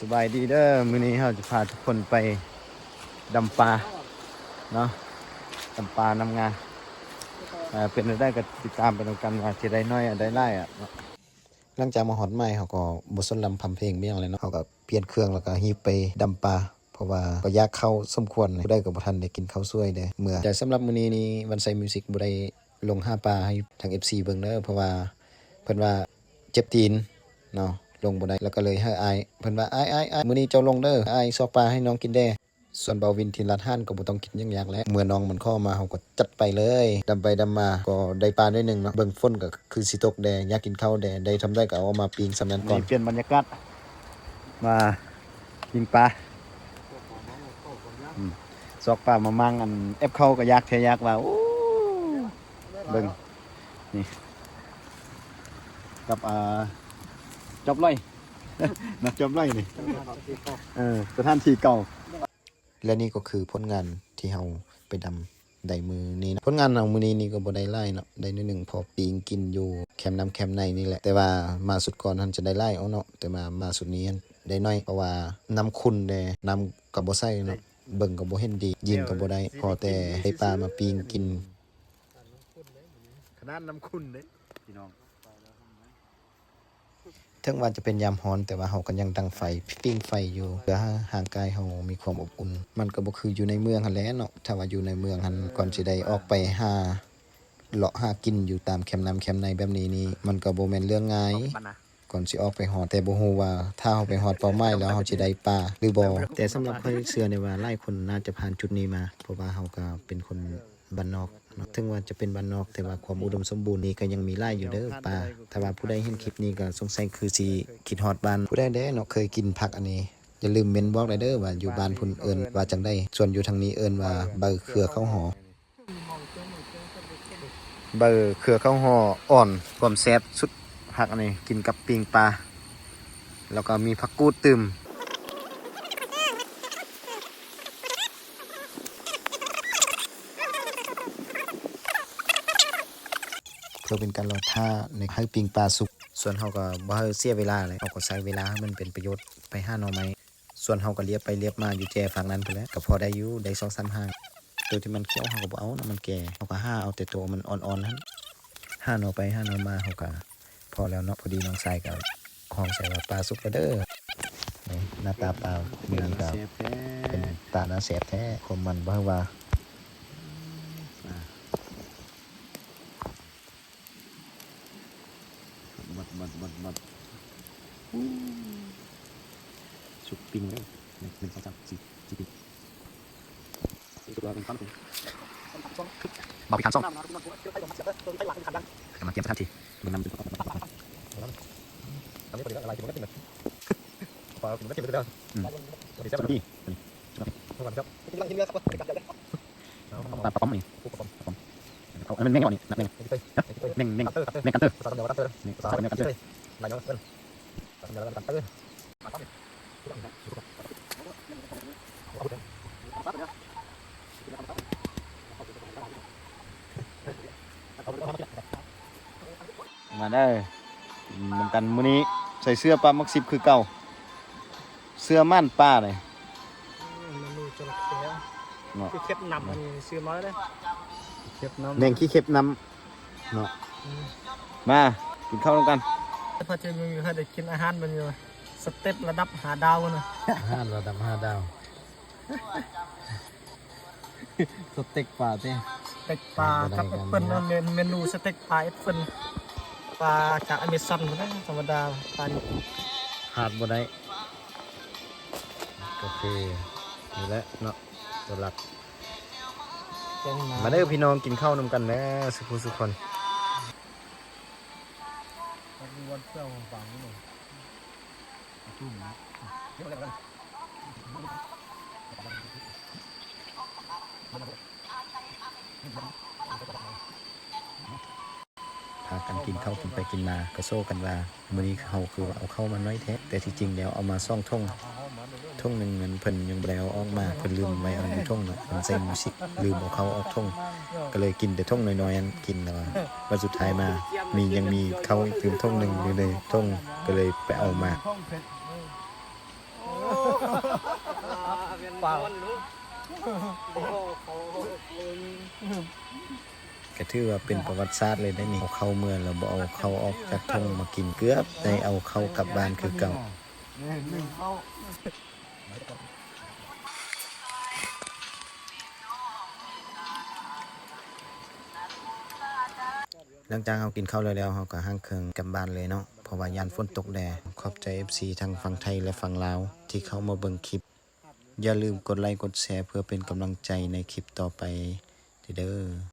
สบายดีเด้อมื้อนี้เราจะพาทุกคนไปดำปลาเนาะดำปลานำงานเป็นได้ก็ติดตามไปตรงกันว่าจะได้น้อยได้หลายเนาะหลังจากมาฮอดใหม่เขาก็บ่สนลำพำเพลงมีหยังเลยเนาะเขาก็เปลี่ยนเครื่องแล้วก็ฮีบไปดำปลาเพราะว่าก็อยากเข้าสมควรผู้ใดก็บ่ทันได้กินข้าวสวยเด้อเมื่อแต่สำหรับมื้อนี้นี่วันไซมิวสิกบ่ได้ลง5ปลาให้ทาง FC เบิ่งเด้อเพราะว่าเพิ่นว่าเจ็บตีนเนาะลงบ่ได้แล้วก็เลยให้อายเพิ่นว่าอายมื้อนี้เจ้าลงเด้ออายซอกปลาให้น้องกินแด้ส่วนเบาวินที่รัดห้านก็บ่ต้องกินอย่างยากแล้วเมื่อน้องมันเข้ามาเฮาก็จัดไปเลยดำไปดำมาก็ได้ปลาได้นึงเนาะเบิ่งฝนก็คือสิตกแดอยากกินข้าวแดได้ทำได้ก็เอามาปิ้งสำนั้นก่อนเปลี่ยนบรรยากาศมากินปลาซอกปลามามั่งอันเอฟเข้าก็ยากแท้ยากว่าโอ้เบิ่งนี่กับจอบไร่ นักจอบไร่นี่สถานที่เก่าและนี่ก็คือผลงานที่เฮาไปดำได้มือนี้นะผลงานของมือนี้นี่ก็บ่ได้ไล่เนาะได้นิดนึงพอปีงกินอยู่แคมป์น้ำแคมป์ในนี่แหละแต่ว่ามาสุดก่อนท่านจะได้ไล่เอาเนาะแต่มาสุดนี้ได้น้อยเพราะว่าน้ำคุณเด้น้ำกับบ่ใส่เนาะเบิ่งก็บ่เห็นดียิงก็บ่ได้พอแต่ได้ปลามาปีงกินขนาดน้ำคุณเด้พี่น้องถึงว่าจะเป็นยามร้อนแต่ว่าเฮาก็ยังตั้งไฟปิ้งไฟอยู่เพื่อให้ร่างกายเฮามีความอบอุ่นมันก็บ่คืออยู่ในเมืองหั่นแหละเนาะถ้าว่าอยู่ในเมืองหั่นก่อนสิได้ออกไปหาเลาะหากินอยู่ตามแคมป์น้ำแคมป์ในแบบนี้นี่มันก็บ่แม่นเรื่องง่ายก่อนสิออกไปฮอดแต่บ่ฮู้ว่าถ้าเฮาไปฮอดเป้าหมายแล้วเฮาสิได้ปลาหรือบ่แต่สำหรับข้อยเชื่อในว่าหลายคนน่าจะผ่านจุดนี้มาเพราะว่าเฮาก็เป็นคนบ้านนอกถึงว่าจะเป็นบ้านนอกแต่ว่าความอุดมสมบูรณ์นี่ก็ยังมีหลายอยู่เด้อป่าถ้าว่าผู้ใดเห็นคลิปนี้ก็สงสัยคือสิคิดฮอดบ้านผู้ใดเด้เนาะเคยกินผักอันนี้อย่าลืมเมนบอกได้เด้อว่าอยู่บ้านพุ่นเอิ้นว่าจังได๋ส่วนอยู่ทางนี้เอิ้นว่าเบอร์เครือข้าวหอเบอร์เครือข้าวหออ่อนความแซ่บสุดผักอันนี้กินกับปิ้งปลาแล้วก็มีผักกูดตึมเพื่อเป็นการรอท่าในให้ปิ้งปลาสุกส่วนเฮาก็บ่ให้เสียเวลาเลยเฮาก็ใช้เวลาให้มันเป็นประโยชน์ไปหาหน่อไม้ส่วนเฮาก็เลียบไปเลียบมาอยู่แจฝั่งนั้นพุ่นแหละก็พอได้อยู่ได้ 2-3 หางตัวที่มันเขียวเฮาก็บ่เอานะมันแก่เฮาก็หาเอาแต่ตัวมันอ่อนๆนั้นหาหน่อไปหาหน่อมาเฮาก็พอแล้วเนาะพอดีน้องชายก็ของใส่ว่าปลาสุกแล้วเด้อนี่หน้าตาปลามื้อนี้ก็เป็นตาหน้าแซ่บแท้ความมันบ่ว่ามัดสุกปิ้งเลย1 2 3 4ปิ้งสุกแล้วเป็นความสุกเบาไปทางซ่องกำลังเตรียมสถานที่มันนำเป็นตอนนี้พอดีอะไรถึงมันก็เป็นแบบพอถึงมันก็เป็นแบบพอดีเจ้าหน้าที่พอดีครับกินเนื้อครับปลาป๊อมนี่เอามันแม่งก่อนนี่นับแม่งกันเตอร์นี่กันเตอร์นี่กันเตอร์นี่กันเตอร์มาแล้วกันกันเตอร์มาได้นำกันมื้อนี้ใส่เสื้อปลามัก10คือเก่าเสื้อม่านปลาเลยมันมีจระเข้คือเข็บนำมันซื้อมาเลยเข็บน้ำแดงขี้เข็บน้ำเนาะมากินข้าวกันพอจะมีให้ได้กินอาหารมันอยู่สเต็ประดับ5 ดาวนะอาหารระดับ5 ดาวสเต็กปลาเต้สเต็กปลากับแอปเปิ้ลเมนูสเต็กปลาแอปเปิ้ลปลาจากอเมซอนนะธรรมดาปลาขาดบ่ได้โอเคนี่แหละเนาะตัวหลักมาเด้อพี่น้องกินข้าวนำกันแน่สุขคนวันเที่ยวฝั่งนี้หน่อยจุ่มนะเดี๋ยวอะไรกันพากันกินข้าวกินไปกินมาก็โซ่กันว่ามื้อนี้เขาคือเอาเข้ามาน้อยแท้แต่ที่จริงแล้วเอามาซ่องท่งหนึ่งเงินเพิ่นยังบ่ได้เอาออกมาเพิ่นลืมไว้เอาในท่งเนาะมันใส่มิวสิกลืมเอาเข้าออกท่งก็เลยกินแต่ท่งน้อยๆอันกินแล้ววันสุดท้ายมายังมีเข้าอีกถึงท่งหนึ่งอยู่ในท่งก็เลยไปเอามา เปล่า ก็ถือว่าเป็นประวัติศาสตร์เลยได้นี่เอาเข้าเมืองแล้วบ่เอาเข้าออกจากทงมากินเกือบได้เอาเข้ากลับบ้านคือเก่าหลังจากเรากินข้าวแล้วเราก็ห้างเครื่องกลับบ้านเลยเนาะเพราะว่ายานฝนตกแดดขอบใจ FC ทั้งฝั่งไทยและฝั่งลาวที่เข้ามาเบิ่งคลิปอย่าลืมกดไลค์กดแชร์เพื่อเป็นกำลังใจในคลิปต่อไปเด้อ